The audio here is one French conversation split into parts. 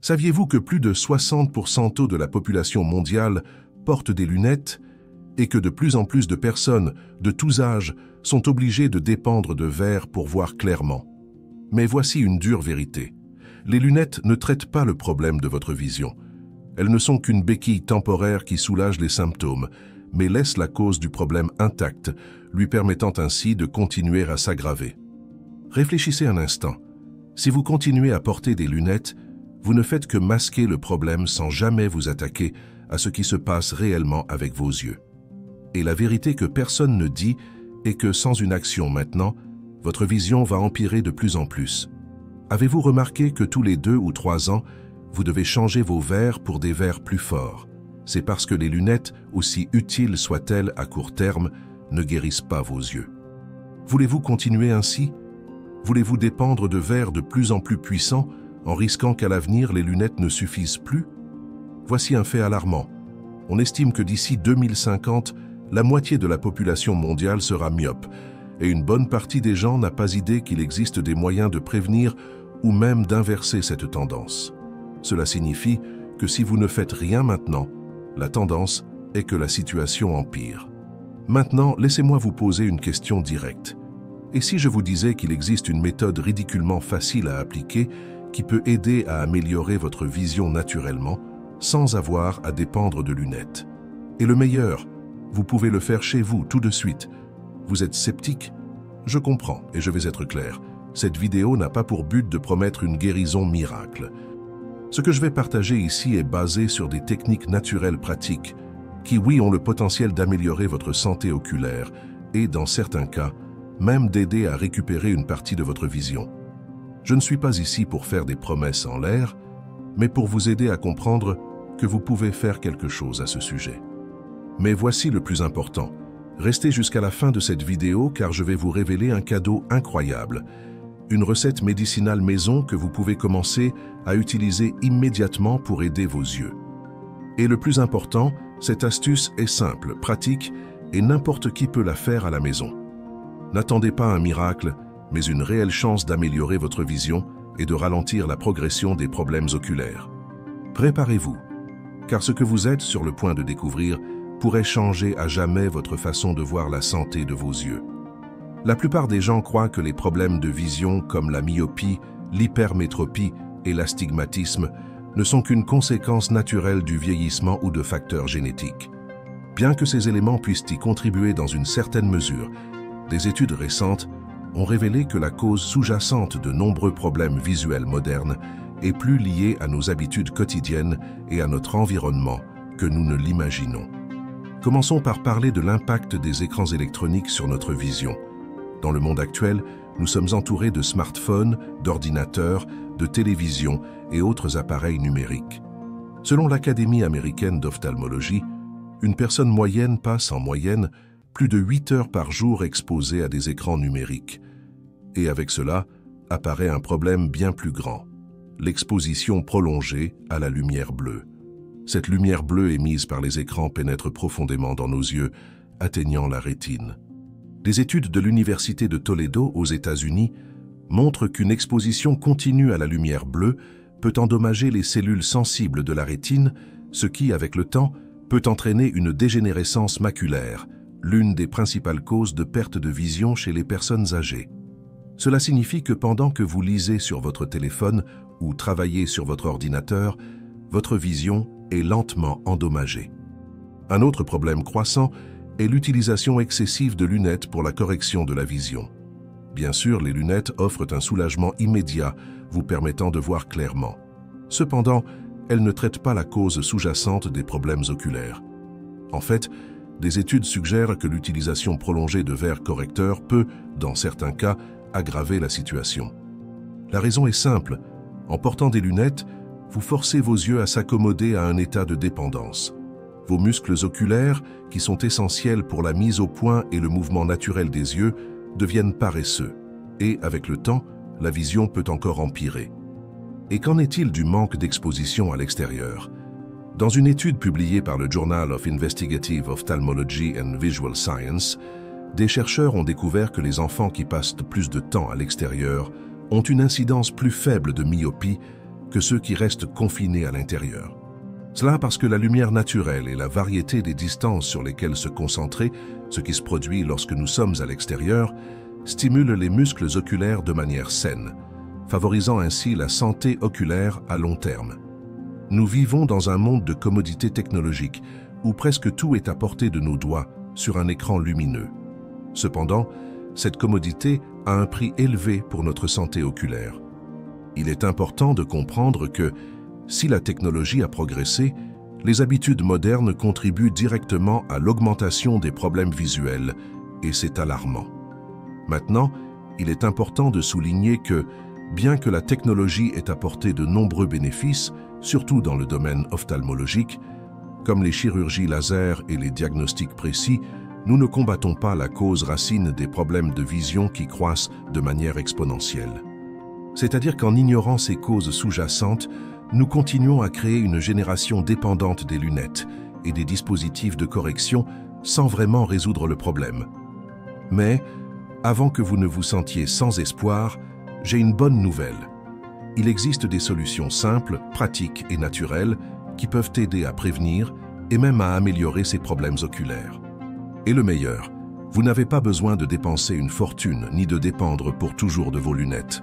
Saviez-vous que plus de 60% de la population mondiale porte des lunettes et que de plus en plus de personnes de tous âges sont obligées de dépendre de verres pour voir clairement? Mais voici une dure vérité. Les lunettes ne traitent pas le problème de votre vision. Elles ne sont qu'une béquille temporaire qui soulage les symptômes, mais laisse la cause du problème intacte, lui permettant ainsi de continuer à s'aggraver. Réfléchissez un instant. Si vous continuez à porter des lunettes, vous ne faites que masquer le problème sans jamais vous attaquer à ce qui se passe réellement avec vos yeux. Et la vérité que personne ne dit est que sans une action maintenant, votre vision va empirer de plus en plus. Avez-vous remarqué que tous les 2 ou 3 ans, vous devez changer vos verres pour des verres plus forts? C'est parce que les lunettes, aussi utiles soient-elles à court terme, ne guérissent pas vos yeux. Voulez-vous continuer ainsi? Voulez-vous dépendre de verres de plus en plus puissants en risquant qu'à l'avenir les lunettes ne suffisent plus? Voici un fait alarmant. On estime que d'ici 2050, la moitié de la population mondiale sera myope, et une bonne partie des gens n'a pas idée qu'il existe des moyens de prévenir ou même d'inverser cette tendance. Cela signifie que si vous ne faites rien maintenant, la tendance est que la situation empire. Maintenant, laissez-moi vous poser une question directe. Et si je vous disais qu'il existe une méthode ridiculement facile à appliquer qui peut aider à améliorer votre vision naturellement, sans avoir à dépendre de lunettes? Et le meilleur, vous pouvez le faire chez vous tout de suite. Vous êtes sceptique? Je comprends et je vais être clair. Cette vidéo n'a pas pour but de promettre une guérison miracle. Ce que je vais partager ici est basé sur des techniques naturelles pratiques qui, oui, ont le potentiel d'améliorer votre santé oculaire et, dans certains cas, même d'aider à récupérer une partie de votre vision. Je ne suis pas ici pour faire des promesses en l'air, mais pour vous aider à comprendre que vous pouvez faire quelque chose à ce sujet. Mais voici le plus important. Restez jusqu'à la fin de cette vidéo car je vais vous révéler un cadeau incroyable. Une recette médicinale maison que vous pouvez commencer à utiliser immédiatement pour aider vos yeux. Et le plus important, cette astuce est simple, pratique et n'importe qui peut la faire à la maison. N'attendez pas un miracle, mais une réelle chance d'améliorer votre vision et de ralentir la progression des problèmes oculaires. Préparez-vous, car ce que vous êtes sur le point de découvrir pourrait changer à jamais votre façon de voir la santé de vos yeux. La plupart des gens croient que les problèmes de vision comme la myopie, l'hypermétropie et l'astigmatisme ne sont qu'une conséquence naturelle du vieillissement ou de facteurs génétiques. Bien que ces éléments puissent y contribuer dans une certaine mesure, des études récentes ont révélé que la cause sous-jacente de nombreux problèmes visuels modernes est plus liée à nos habitudes quotidiennes et à notre environnement que nous ne l'imaginons. Commençons par parler de l'impact des écrans électroniques sur notre vision. Dans le monde actuel, nous sommes entourés de smartphones, d'ordinateurs, de télévisions et autres appareils numériques. Selon l'Académie américaine d'ophtalmologie, une personne moyenne passe en moyenne plus de 8 heures par jour exposée à des écrans numériques. Et avec cela, apparaît un problème bien plus grand, l'exposition prolongée à la lumière bleue. Cette lumière bleue émise par les écrans pénètre profondément dans nos yeux, atteignant la rétine. Des études de l'Université de Toledo aux États-Unis montrent qu'une exposition continue à la lumière bleue peut endommager les cellules sensibles de la rétine, ce qui, avec le temps, peut entraîner une dégénérescence maculaire, l'une des principales causes de perte de vision chez les personnes âgées. Cela signifie que pendant que vous lisez sur votre téléphone ou travaillez sur votre ordinateur, votre vision est lentement endommagée. Un autre problème croissant est l'utilisation excessive de lunettes pour la correction de la vision. Bien sûr, les lunettes offrent un soulagement immédiat, vous permettant de voir clairement. Cependant, elles ne traitent pas la cause sous-jacente des problèmes oculaires. En fait, des études suggèrent que l'utilisation prolongée de verres correcteurs peut, dans certains cas, aggraver la situation. La raison est simple. En portant des lunettes, vous forcez vos yeux à s'accommoder à un état de dépendance. Vos muscles oculaires, qui sont essentiels pour la mise au point et le mouvement naturel des yeux, deviennent paresseux. Et, avec le temps, la vision peut encore empirer. Et qu'en est-il du manque d'exposition à l'extérieur? Dans une étude publiée par le Journal of Investigative Ophthalmology and Visual Science, des chercheurs ont découvert que les enfants qui passent plus de temps à l'extérieur ont une incidence plus faible de myopie que ceux qui restent confinés à l'intérieur. Cela parce que la lumière naturelle et la variété des distances sur lesquelles se concentrer, ce qui se produit lorsque nous sommes à l'extérieur, stimule les muscles oculaires de manière saine, favorisant ainsi la santé oculaire à long terme. Nous vivons dans un monde de commodité technologique où presque tout est à portée de nos doigts sur un écran lumineux. Cependant, cette commodité a un prix élevé pour notre santé oculaire. Il est important de comprendre que, si la technologie a progressé, les habitudes modernes contribuent directement à l'augmentation des problèmes visuels, et c'est alarmant. Maintenant, il est important de souligner que, bien que la technologie ait apporté de nombreux bénéfices, surtout dans le domaine ophtalmologique, comme les chirurgies laser et les diagnostics précis, nous ne combattons pas la cause racine des problèmes de vision qui croissent de manière exponentielle. C'est-à-dire qu'en ignorant ces causes sous-jacentes, nous continuons à créer une génération dépendante des lunettes et des dispositifs de correction sans vraiment résoudre le problème. Mais, avant que vous ne vous sentiez sans espoir, j'ai une bonne nouvelle. Il existe des solutions simples, pratiques et naturelles qui peuvent aider à prévenir et même à améliorer ces problèmes oculaires. Et le meilleur, vous n'avez pas besoin de dépenser une fortune ni de dépendre pour toujours de vos lunettes.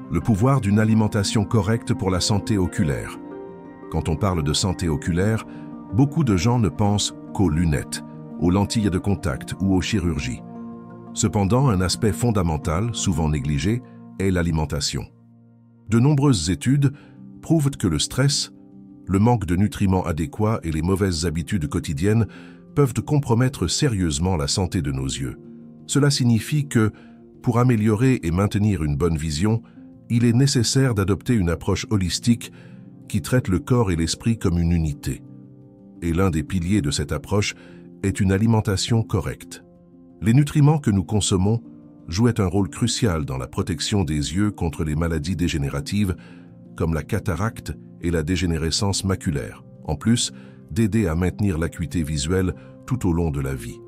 Le pouvoir d'une alimentation correcte pour la santé oculaire. Quand on parle de santé oculaire, beaucoup de gens ne pensent qu'aux lunettes, aux lentilles de contact ou aux chirurgies. Cependant, un aspect fondamental, souvent négligé, est l'alimentation. De nombreuses études prouvent que le stress, le manque de nutriments adéquats et les mauvaises habitudes quotidiennes peuvent compromettre sérieusement la santé de nos yeux. Cela signifie que, pour améliorer et maintenir une bonne vision, il est nécessaire d'adopter une approche holistique qui traite le corps et l'esprit comme une unité. Et l'un des piliers de cette approche est une alimentation correcte. Les nutriments que nous consommons jouaient un rôle crucial dans la protection des yeux contre les maladies dégénératives comme la cataracte et la dégénérescence maculaire, en plus d'aider à maintenir l'acuité visuelle tout au long de la vie.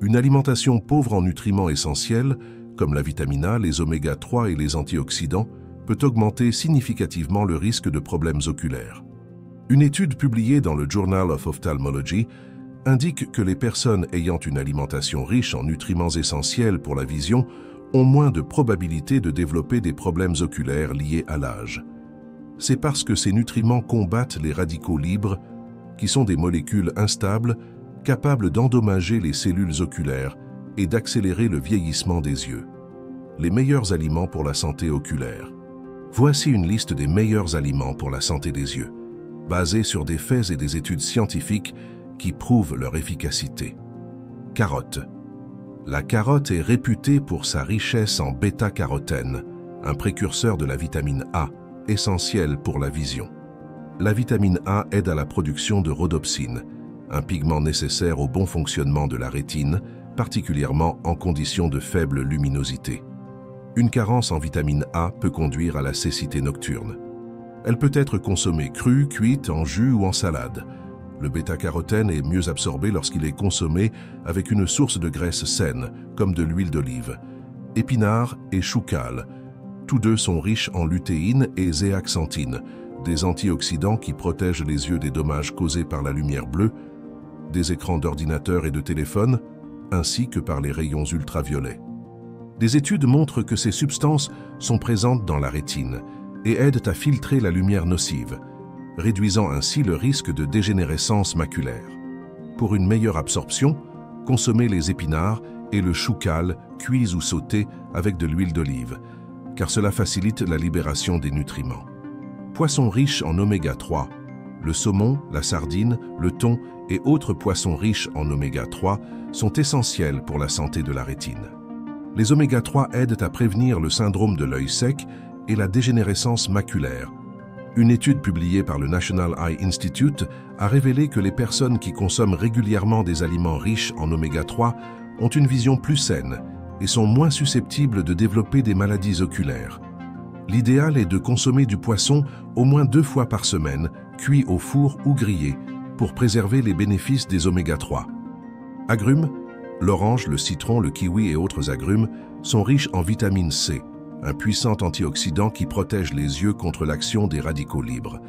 Une alimentation pauvre en nutriments essentiels, comme la vitamine A, les oméga 3 et les antioxydants, peut augmenter significativement le risque de problèmes oculaires. Une étude publiée dans le Journal of Ophthalmology indique que les personnes ayant une alimentation riche en nutriments essentiels pour la vision ont moins de probabilité de développer des problèmes oculaires liés à l'âge. C'est parce que ces nutriments combattent les radicaux libres, qui sont des molécules instables capables d'endommager les cellules oculaires et d'accélérer le vieillissement des yeux. Les meilleurs aliments pour la santé oculaire. Voici une liste des meilleurs aliments pour la santé des yeux, basée sur des faits et des études scientifiques qui prouvent leur efficacité. Carotte. La carotte est réputée pour sa richesse en bêta-carotène, un précurseur de la vitamine A, essentielle pour la vision. La vitamine A aide à la production de rhodopsine, un pigment nécessaire au bon fonctionnement de la rétine, particulièrement en conditions de faible luminosité. Une carence en vitamine A peut conduire à la cécité nocturne. Elle peut être consommée crue, cuite, en jus ou en salade. Le bêta-carotène est mieux absorbé lorsqu'il est consommé avec une source de graisse saine, comme de l'huile d'olive. Épinards et choucale. Tous deux sont riches en lutéine et zéaxanthine, des antioxydants qui protègent les yeux des dommages causés par la lumière bleue, des écrans d'ordinateur et de téléphone, ainsi que par les rayons ultraviolets. Des études montrent que ces substances sont présentes dans la rétine et aident à filtrer la lumière nocive, réduisant ainsi le risque de dégénérescence maculaire. Pour une meilleure absorption, consommez les épinards et le choucale cuits ou sautés avec de l'huile d'olive, car cela facilite la libération des nutriments. Poissons riches en oméga 3, le saumon, la sardine, le thon et autres poissons riches en oméga 3 sont essentiels pour la santé de la rétine. Les oméga 3 aident à prévenir le syndrome de l'œil sec et la dégénérescence maculaire. Une étude publiée par le National Eye Institute a révélé que les personnes qui consomment régulièrement des aliments riches en oméga 3 ont une vision plus saine et sont moins susceptibles de développer des maladies oculaires. L'idéal est de consommer du poisson au moins 2 fois par semaine, cuit au four ou grillé, pour préserver les bénéfices des oméga 3. Agrumes, l'orange, le citron, le kiwi et autres agrumes sont riches en vitamine C, un puissant antioxydant qui protège les yeux contre l'action des radicaux libres.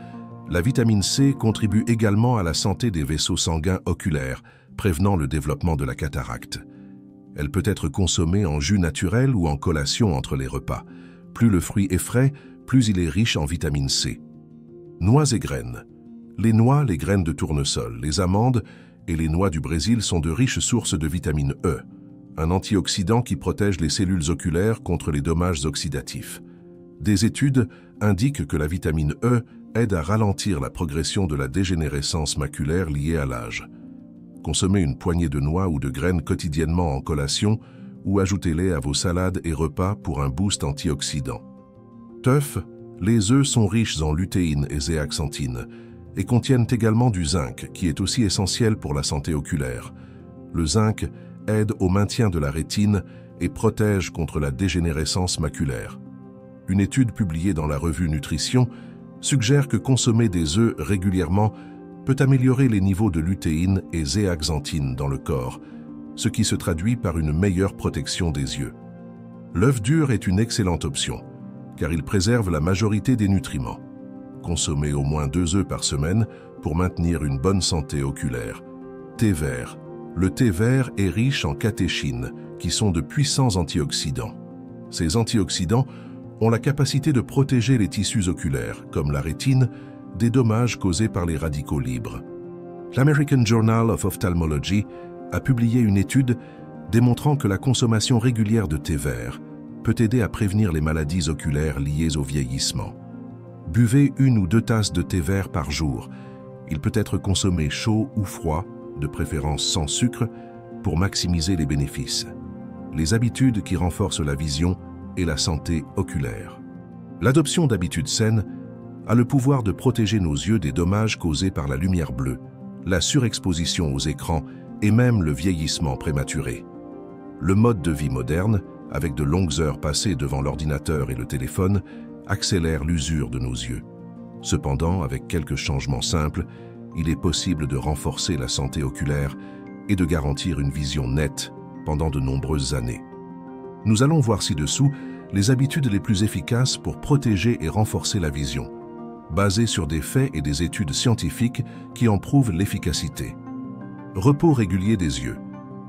La vitamine C contribue également à la santé des vaisseaux sanguins oculaires, prévenant le développement de la cataracte. Elle peut être consommée en jus naturel ou en collation entre les repas. Plus le fruit est frais, plus il est riche en vitamine C. Noix et graines. Les noix, les graines de tournesol, les amandes et les noix du Brésil sont de riches sources de vitamine E, un antioxydant qui protège les cellules oculaires contre les dommages oxydatifs. Des études indiquent que la vitamine E aide à ralentir la progression de la dégénérescence maculaire liée à l'âge. Consommez une poignée de noix ou de graines quotidiennement en collation ou ajoutez-les à vos salades et repas pour un boost antioxydant. Teuf, les œufs sont riches en lutéine et zéaxanthine et contiennent également du zinc qui est aussi essentiel pour la santé oculaire. Le zinc aide au maintien de la rétine et protège contre la dégénérescence maculaire. Une étude publiée dans la revue Nutrition suggère que consommer des œufs régulièrement peut améliorer les niveaux de lutéine et zéaxanthine dans le corps, ce qui se traduit par une meilleure protection des yeux. L'œuf dur est une excellente option, car il préserve la majorité des nutriments. Consommez au moins 2 œufs par semaine pour maintenir une bonne santé oculaire. Thé vert. Le thé vert est riche en catéchines, qui sont de puissants antioxydants. Ces antioxydants ont la capacité de protéger les tissus oculaires, comme la rétine, des dommages causés par les radicaux libres. L'American Journal of Ophthalmology a publié une étude démontrant que la consommation régulière de thé vert peut aider à prévenir les maladies oculaires liées au vieillissement. Buvez 1 ou 2 tasses de thé vert par jour. Il peut être consommé chaud ou froid, de préférence sans sucre, pour maximiser les bénéfices. Les habitudes qui renforcent la vision et la santé oculaire. L'adoption d'habitudes saines a le pouvoir de protéger nos yeux des dommages causés par la lumière bleue, la surexposition aux écrans et même le vieillissement prématuré. Le mode de vie moderne, avec de longues heures passées devant l'ordinateur et le téléphone, accélère l'usure de nos yeux. Cependant, avec quelques changements simples, il est possible de renforcer la santé oculaire et de garantir une vision nette pendant de nombreuses années. Nous allons voir ci-dessous les habitudes les plus efficaces pour protéger et renforcer la vision, basées sur des faits et des études scientifiques qui en prouvent l'efficacité. Repos régulier des yeux.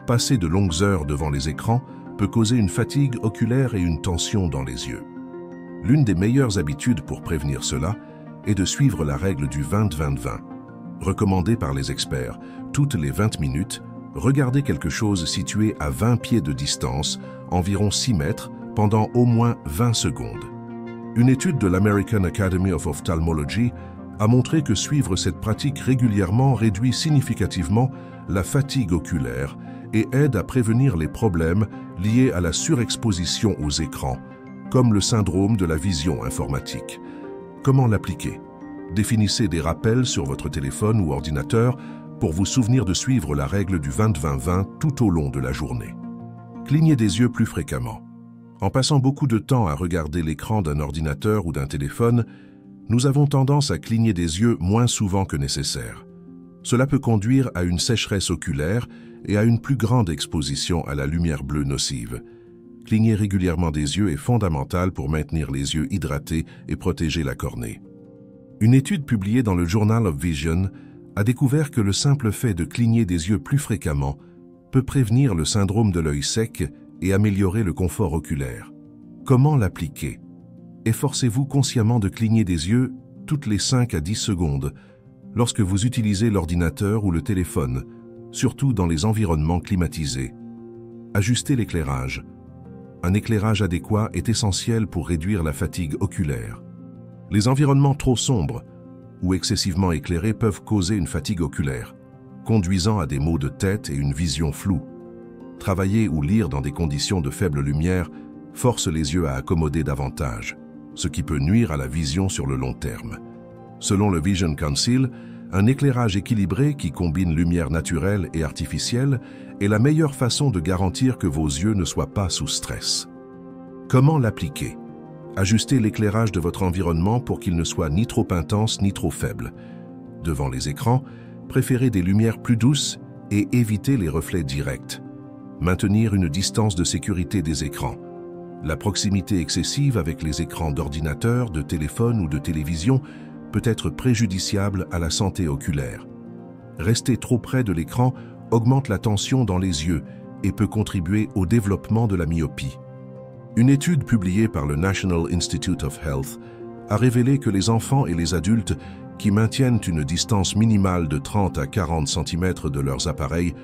Passer de longues heures devant les écrans peut causer une fatigue oculaire et une tension dans les yeux. L'une des meilleures habitudes pour prévenir cela est de suivre la règle du 20-20-20. Recommandée par les experts, toutes les 20 minutes, regardez quelque chose situé à 20 pieds de distance, environ 6 mètres, pendant au moins 20 secondes. Une étude de l'American Academy of Ophthalmology a montré que suivre cette pratique régulièrement réduit significativement la fatigue oculaire et aide à prévenir les problèmes liés à la surexposition aux écrans, comme le syndrome de la vision informatique. Comment l'appliquer? Définissez des rappels sur votre téléphone ou ordinateur pour vous souvenir de suivre la règle du 20-20-20 tout au long de la journée. Clignez des yeux plus fréquemment. En passant beaucoup de temps à regarder l'écran d'un ordinateur ou d'un téléphone, nous avons tendance à cligner des yeux moins souvent que nécessaire. Cela peut conduire à une sécheresse oculaire et à une plus grande exposition à la lumière bleue nocive. Cligner régulièrement des yeux est fondamental pour maintenir les yeux hydratés et protéger la cornée. Une étude publiée dans le Journal of Vision a découvert que le simple fait de cligner des yeux plus fréquemment peut prévenir le syndrome de l'œil sec et améliorer le confort oculaire. Comment l'appliquer? Efforcez-vous consciemment de cligner des yeux toutes les 5 à 10 secondes lorsque vous utilisez l'ordinateur ou le téléphone, surtout dans les environnements climatisés. Ajustez l'éclairage. Un éclairage adéquat est essentiel pour réduire la fatigue oculaire. Les environnements trop sombres ou excessivement éclairés peuvent causer une fatigue oculaire, conduisant à des maux de tête et une vision floue. Travailler ou lire dans des conditions de faible lumière force les yeux à accommoder davantage, ce qui peut nuire à la vision sur le long terme. Selon le Vision Council, un éclairage équilibré qui combine lumière naturelle et artificielle est la meilleure façon de garantir que vos yeux ne soient pas sous stress. Comment l'appliquer? Ajustez l'éclairage de votre environnement pour qu'il ne soit ni trop intense ni trop faible. Devant les écrans, préférez des lumières plus douces et évitez les reflets directs. Maintenir une distance de sécurité des écrans. La proximité excessive avec les écrans d'ordinateur, de téléphone ou de télévision peut être préjudiciable à la santé oculaire. Rester trop près de l'écran augmente la tension dans les yeux et peut contribuer au développement de la myopie. Une étude publiée par le National Institute of Health a révélé que les enfants et les adultes qui maintiennent une distance minimale de 30 à 40 cm de leurs appareils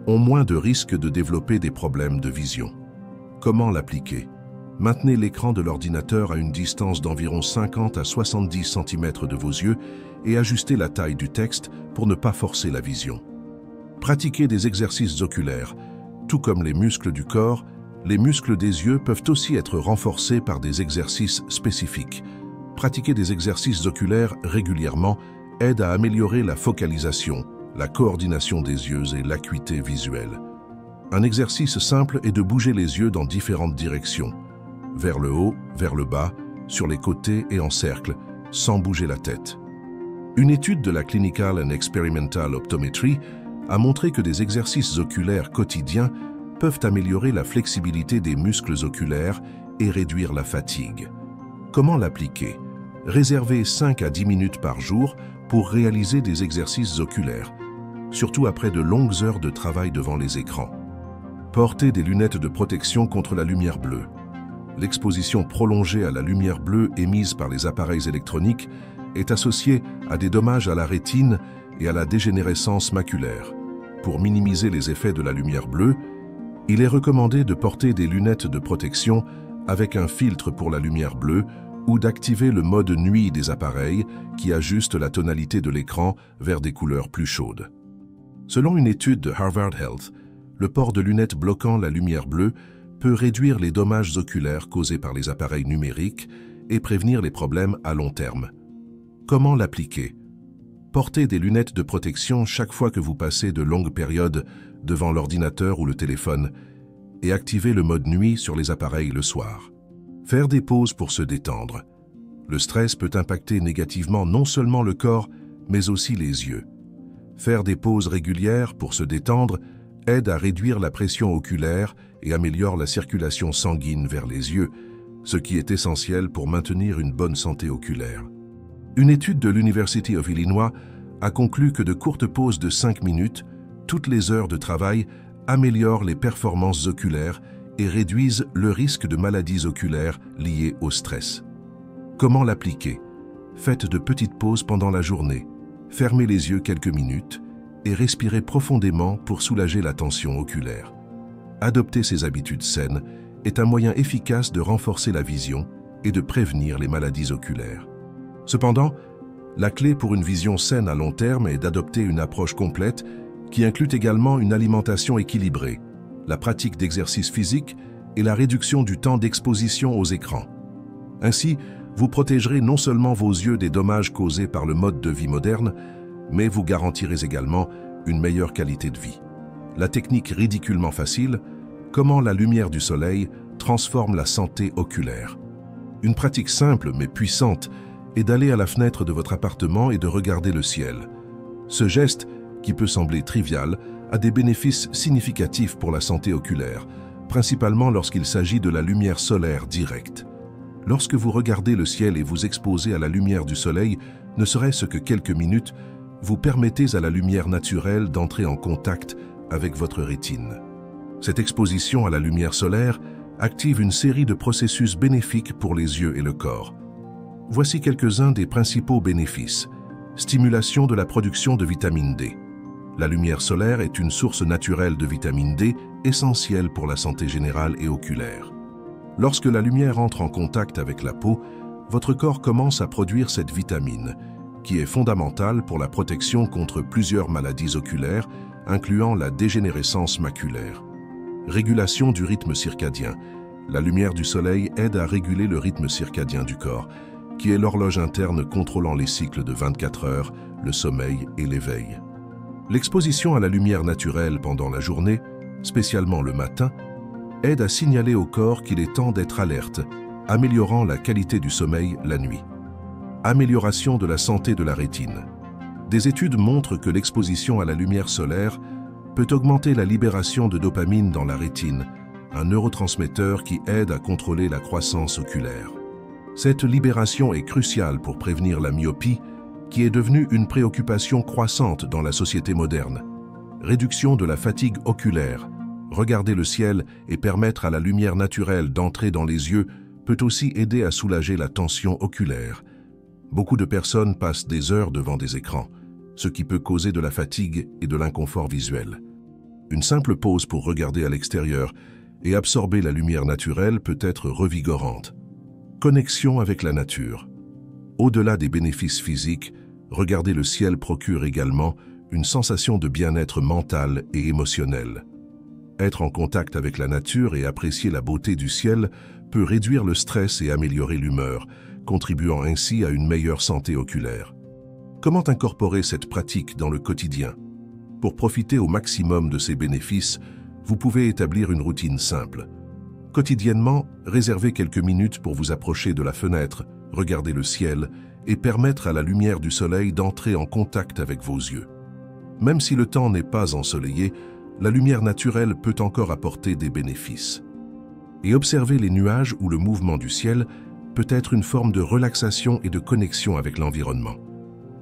ont moins de risques de développer des problèmes de vision. Comment l'appliquer? Maintenez l'écran de l'ordinateur à une distance d'environ 50 à 70 cm de vos yeux et ajustez la taille du texte pour ne pas forcer la vision. Pratiquez des exercices oculaires. Tout comme les muscles du corps, les muscles des yeux peuvent aussi être renforcés par des exercices spécifiques. Pratiquer des exercices oculaires régulièrement aide à améliorer la focalisation, la coordination des yeux et l'acuité visuelle. Un exercice simple est de bouger les yeux dans différentes directions, vers le haut, vers le bas, sur les côtés et en cercle, sans bouger la tête. Une étude de la Clinical and Experimental Optometry a montré que des exercices oculaires quotidiens peuvent améliorer la flexibilité des muscles oculaires et réduire la fatigue. Comment l'appliquer? Réservez 5 à 10 minutes par jour pour réaliser des exercices oculaires, surtout après de longues heures de travail devant les écrans. Portez des lunettes de protection contre la lumière bleue. L'exposition prolongée à la lumière bleue émise par les appareils électroniques est associée à des dommages à la rétine et à la dégénérescence maculaire. Pour minimiser les effets de la lumière bleue, il est recommandé de porter des lunettes de protection avec un filtre pour la lumière bleue ou d'activer le mode nuit des appareils qui ajuste la tonalité de l'écran vers des couleurs plus chaudes. Selon une étude de Harvard Health, le port de lunettes bloquant la lumière bleue peut réduire les dommages oculaires causés par les appareils numériques et prévenir les problèmes à long terme. Comment l'appliquer? Portez des lunettes de protection chaque fois que vous passez de longues périodes devant l'ordinateur ou le téléphone et activez le mode nuit sur les appareils le soir. Faire des pauses pour se détendre. Le stress peut impacter négativement non seulement le corps, mais aussi les yeux. Faire des pauses régulières pour se détendre aide à réduire la pression oculaire et améliore la circulation sanguine vers les yeux, ce qui est essentiel pour maintenir une bonne santé oculaire. Une étude de l'University of Illinois a conclu que de courtes pauses de 5 minutes, toutes les heures de travail, améliorent les performances oculaires et réduisent le risque de maladies oculaires liées au stress. Comment l'appliquer? Faites de petites pauses pendant la journée, fermez les yeux quelques minutes et respirez profondément pour soulager la tension oculaire. Adopter ces habitudes saines est un moyen efficace de renforcer la vision et de prévenir les maladies oculaires. Cependant, la clé pour une vision saine à long terme est d'adopter une approche complète qui inclut également une alimentation équilibrée, la pratique d'exercices physiques et la réduction du temps d'exposition aux écrans. Ainsi, vous protégerez non seulement vos yeux des dommages causés par le mode de vie moderne, mais vous garantirez également une meilleure qualité de vie. La technique ridiculement facile, comment la lumière du soleil transforme la santé oculaire. Une pratique simple mais puissante est d'aller à la fenêtre de votre appartement et de regarder le ciel. Ce geste, qui peut sembler trivial, a des bénéfices significatifs pour la santé oculaire, principalement lorsqu'il s'agit de la lumière solaire directe. Lorsque vous regardez le ciel et vous exposez à la lumière du soleil, ne serait-ce que quelques minutes, vous permettez à la lumière naturelle d'entrer en contact avec votre rétine. Cette exposition à la lumière solaire active une série de processus bénéfiques pour les yeux et le corps. Voici quelques-uns des principaux bénéfices. Stimulation de la production de vitamine D. La lumière solaire est une source naturelle de vitamine D essentielle pour la santé générale et oculaire. Lorsque la lumière entre en contact avec la peau, votre corps commence à produire cette vitamine, qui est fondamentale pour la protection contre plusieurs maladies oculaires, incluant la dégénérescence maculaire. Régulation du rythme circadien. La lumière du soleil aide à réguler le rythme circadien du corps, qui est l'horloge interne contrôlant les cycles de 24 heures, le sommeil et l'éveil. L'exposition à la lumière naturelle pendant la journée, spécialement le matin, aide à signaler au corps qu'il est temps d'être alerte, améliorant la qualité du sommeil la nuit. Amélioration de la santé de la rétine. Des études montrent que l'exposition à la lumière solaire peut augmenter la libération de dopamine dans la rétine, un neurotransmetteur qui aide à contrôler la croissance oculaire. Cette libération est cruciale pour prévenir la myopie, qui est devenue une préoccupation croissante dans la société moderne. Réduction de la fatigue oculaire. Regarder le ciel et permettre à la lumière naturelle d'entrer dans les yeux peut aussi aider à soulager la tension oculaire. Beaucoup de personnes passent des heures devant des écrans, ce qui peut causer de la fatigue et de l'inconfort visuel. Une simple pause pour regarder à l'extérieur et absorber la lumière naturelle peut être revigorante. Connexion avec la nature. Au-delà des bénéfices physiques, regarder le ciel procure également une sensation de bien-être mental et émotionnel. Être en contact avec la nature et apprécier la beauté du ciel peut réduire le stress et améliorer l'humeur, contribuant ainsi à une meilleure santé oculaire. Comment incorporer cette pratique dans le quotidien? Pour profiter au maximum de ces bénéfices, vous pouvez établir une routine simple. Quotidiennement, réservez quelques minutes pour vous approcher de la fenêtre, regarder le ciel et permettre à la lumière du soleil d'entrer en contact avec vos yeux. Même si le temps n'est pas ensoleillé, la lumière naturelle peut encore apporter des bénéfices. Et observer les nuages ou le mouvement du ciel peut être une forme de relaxation et de connexion avec l'environnement.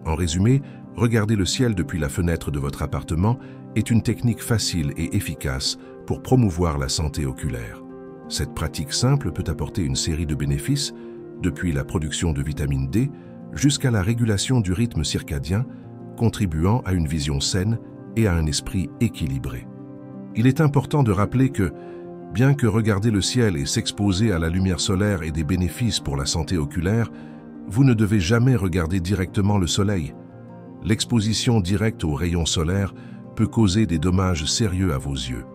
En résumé, regarder le ciel depuis la fenêtre de votre appartement est une technique facile et efficace pour promouvoir la santé oculaire. Cette pratique simple peut apporter une série de bénéfices, depuis la production de vitamine D jusqu'à la régulation du rythme circadien, contribuant à une vision saine et à un esprit équilibré. Il est important de rappeler que, bien que regarder le ciel et s'exposer à la lumière solaire ait des bénéfices pour la santé oculaire, vous ne devez jamais regarder directement le soleil. L'exposition directe aux rayons solaires peut causer des dommages sérieux à vos yeux.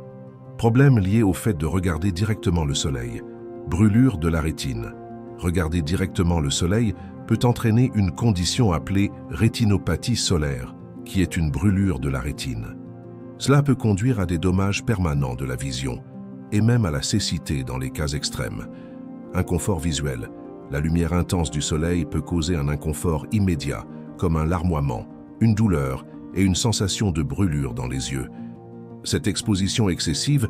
Problèmes liés au fait de regarder directement le soleil. Brûlure de la rétine. Regarder directement le soleil peut entraîner une condition appelée rétinopathie solaire, qui est une brûlure de la rétine. Cela peut conduire à des dommages permanents de la vision, et même à la cécité dans les cas extrêmes. Inconfort visuel. La lumière intense du soleil peut causer un inconfort immédiat, comme un larmoiement, une douleur et une sensation de brûlure dans les yeux. Cette exposition excessive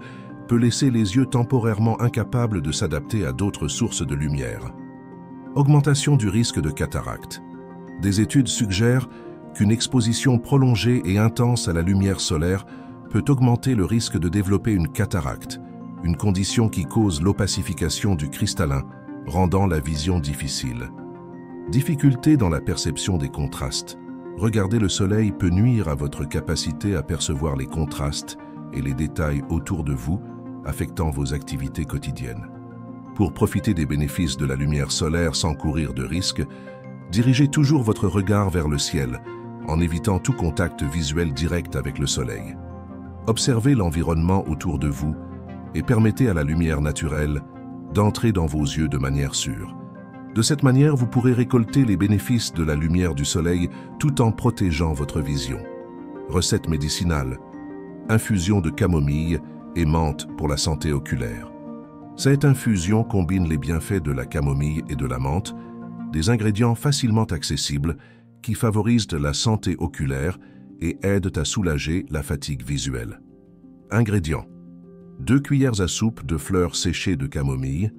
peut laisser les yeux temporairement incapables de s'adapter à d'autres sources de lumière. Augmentation du risque de cataracte. Des études suggèrent qu'une exposition prolongée et intense à la lumière solaire peut augmenter le risque de développer une cataracte, une condition qui cause l'opacification du cristallin, rendant la vision difficile. Difficulté dans la perception des contrastes. Regarder le soleil peut nuire à votre capacité à percevoir les contrastes et les détails autour de vous, affectant vos activités quotidiennes. Pour profiter des bénéfices de la lumière solaire sans courir de risques, dirigez toujours votre regard vers le ciel, en évitant tout contact visuel direct avec le soleil. Observez l'environnement autour de vous et permettez à la lumière naturelle d'entrer dans vos yeux de manière sûre. De cette manière, vous pourrez récolter les bénéfices de la lumière du soleil tout en protégeant votre vision. Recette médicinale. Infusion de camomille et menthe pour la santé oculaire. Cette infusion combine les bienfaits de la camomille et de la menthe, des ingrédients facilement accessibles qui favorisent la santé oculaire et aident à soulager la fatigue visuelle. Ingrédients. 2 cuillères à soupe de fleurs séchées de camomille,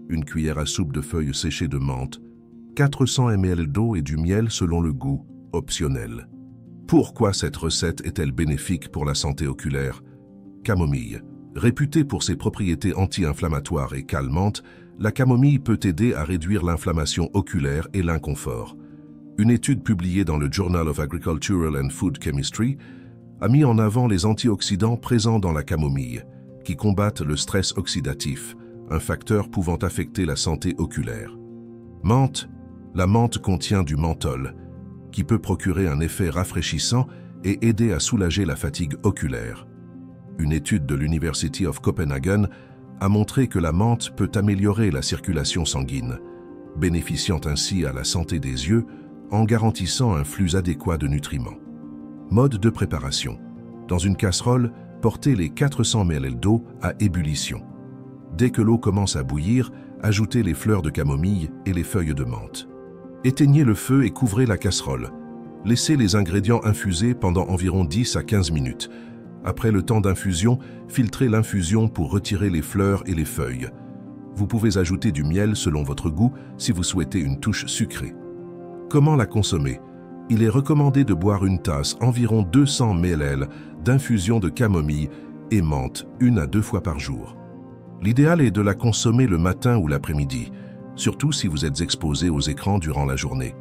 1 cuillère à soupe de feuilles séchées de menthe, 400 ml d'eau et du miel selon le goût, optionnel. Pourquoi cette recette est-elle bénéfique pour la santé oculaire? Camomille. Réputée pour ses propriétés anti-inflammatoires et calmantes, la camomille peut aider à réduire l'inflammation oculaire et l'inconfort. Une étude publiée dans le Journal of Agricultural and Food Chemistry a mis en avant les antioxydants présents dans la camomille, qui combattent le stress oxydatif, un facteur pouvant affecter la santé oculaire. Menthe. La menthe contient du menthol, qui peut procurer un effet rafraîchissant et aider à soulager la fatigue oculaire. Une étude de l'University of Copenhagen a montré que la menthe peut améliorer la circulation sanguine, bénéficiant ainsi à la santé des yeux en garantissant un flux adéquat de nutriments. Mode de préparation. Dans une casserole, portez les 400 ml d'eau à ébullition. Dès que l'eau commence à bouillir, ajoutez les fleurs de camomille et les feuilles de menthe. Éteignez le feu et couvrez la casserole. Laissez les ingrédients infuser pendant environ 10 à 15 minutes. Après le temps d'infusion, filtrez l'infusion pour retirer les fleurs et les feuilles. Vous pouvez ajouter du miel selon votre goût si vous souhaitez une touche sucrée. Comment la consommer? Il est recommandé de boire une tasse, environ 200 ml, d'infusion de camomille et menthe 1 à 2 fois par jour. L'idéal est de la consommer le matin ou l'après-midi, surtout si vous êtes exposé aux écrans durant la journée.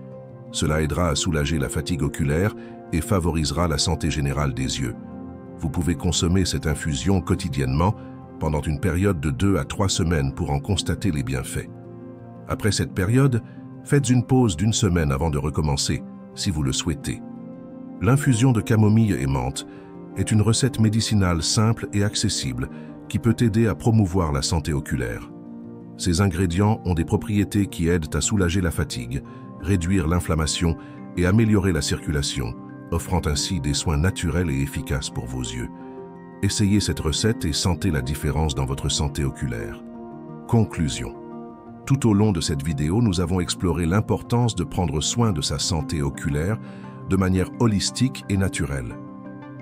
Cela aidera à soulager la fatigue oculaire et favorisera la santé générale des yeux. Vous pouvez consommer cette infusion quotidiennement pendant une période de 2 à 3 semaines pour en constater les bienfaits. Après cette période, faites une pause d'1 semaine avant de recommencer, si vous le souhaitez. L'infusion de camomille et menthe est une recette médicinale simple et accessible qui peut aider à promouvoir la santé oculaire. Ces ingrédients ont des propriétés qui aident à soulager la fatigue, réduire l'inflammation et améliorer la circulation, offrant ainsi des soins naturels et efficaces pour vos yeux. Essayez cette recette et sentez la différence dans votre santé oculaire. Conclusion. Tout au long de cette vidéo, nous avons exploré l'importance de prendre soin de sa santé oculaire de manière holistique et naturelle.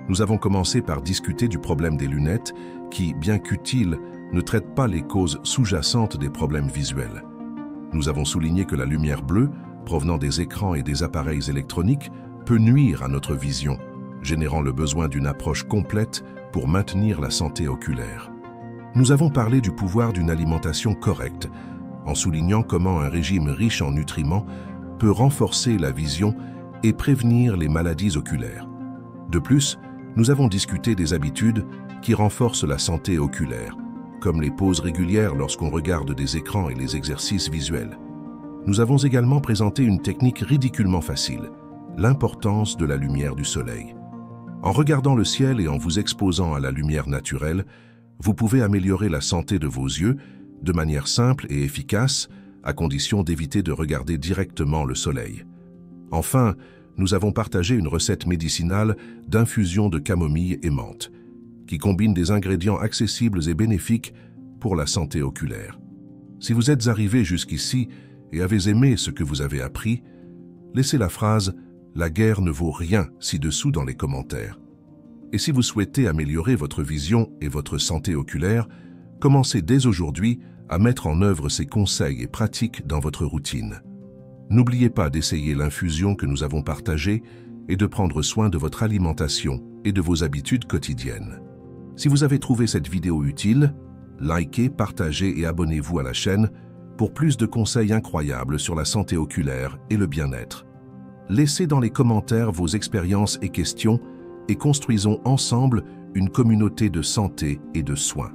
Nous avons commencé par discuter du problème des lunettes qui, bien qu'utile, ne traite pas les causes sous-jacentes des problèmes visuels. Nous avons souligné que la lumière bleue, provenant des écrans et des appareils électroniques, peut nuire à notre vision, générant le besoin d'une approche complète pour maintenir la santé oculaire. Nous avons parlé du pouvoir d'une alimentation correcte, en soulignant comment un régime riche en nutriments peut renforcer la vision et prévenir les maladies oculaires. De plus, nous avons discuté des habitudes qui renforcent la santé oculaire, comme les pauses régulières lorsqu'on regarde des écrans et les exercices visuels. Nous avons également présenté une technique ridiculement facile, l'importance de la lumière du soleil. En regardant le ciel et en vous exposant à la lumière naturelle, vous pouvez améliorer la santé de vos yeux de manière simple et efficace, à condition d'éviter de regarder directement le soleil. Enfin, nous avons partagé une recette médicinale d'infusion de camomille et menthe, qui combine des ingrédients accessibles et bénéfiques pour la santé oculaire. Si vous êtes arrivé jusqu'ici et avez aimé ce que vous avez appris, laissez la phrase « La guerre ne vaut rien » ci-dessous dans les commentaires. Et si vous souhaitez améliorer votre vision et votre santé oculaire, commencez dès aujourd'hui à mettre en œuvre ces conseils et pratiques dans votre routine. N'oubliez pas d'essayer l'infusion que nous avons partagée et de prendre soin de votre alimentation et de vos habitudes quotidiennes. Si vous avez trouvé cette vidéo utile, likez, partagez et abonnez-vous à la chaîne pour plus de conseils incroyables sur la santé oculaire et le bien-être. Laissez dans les commentaires vos expériences et questions et construisons ensemble une communauté de santé et de soins.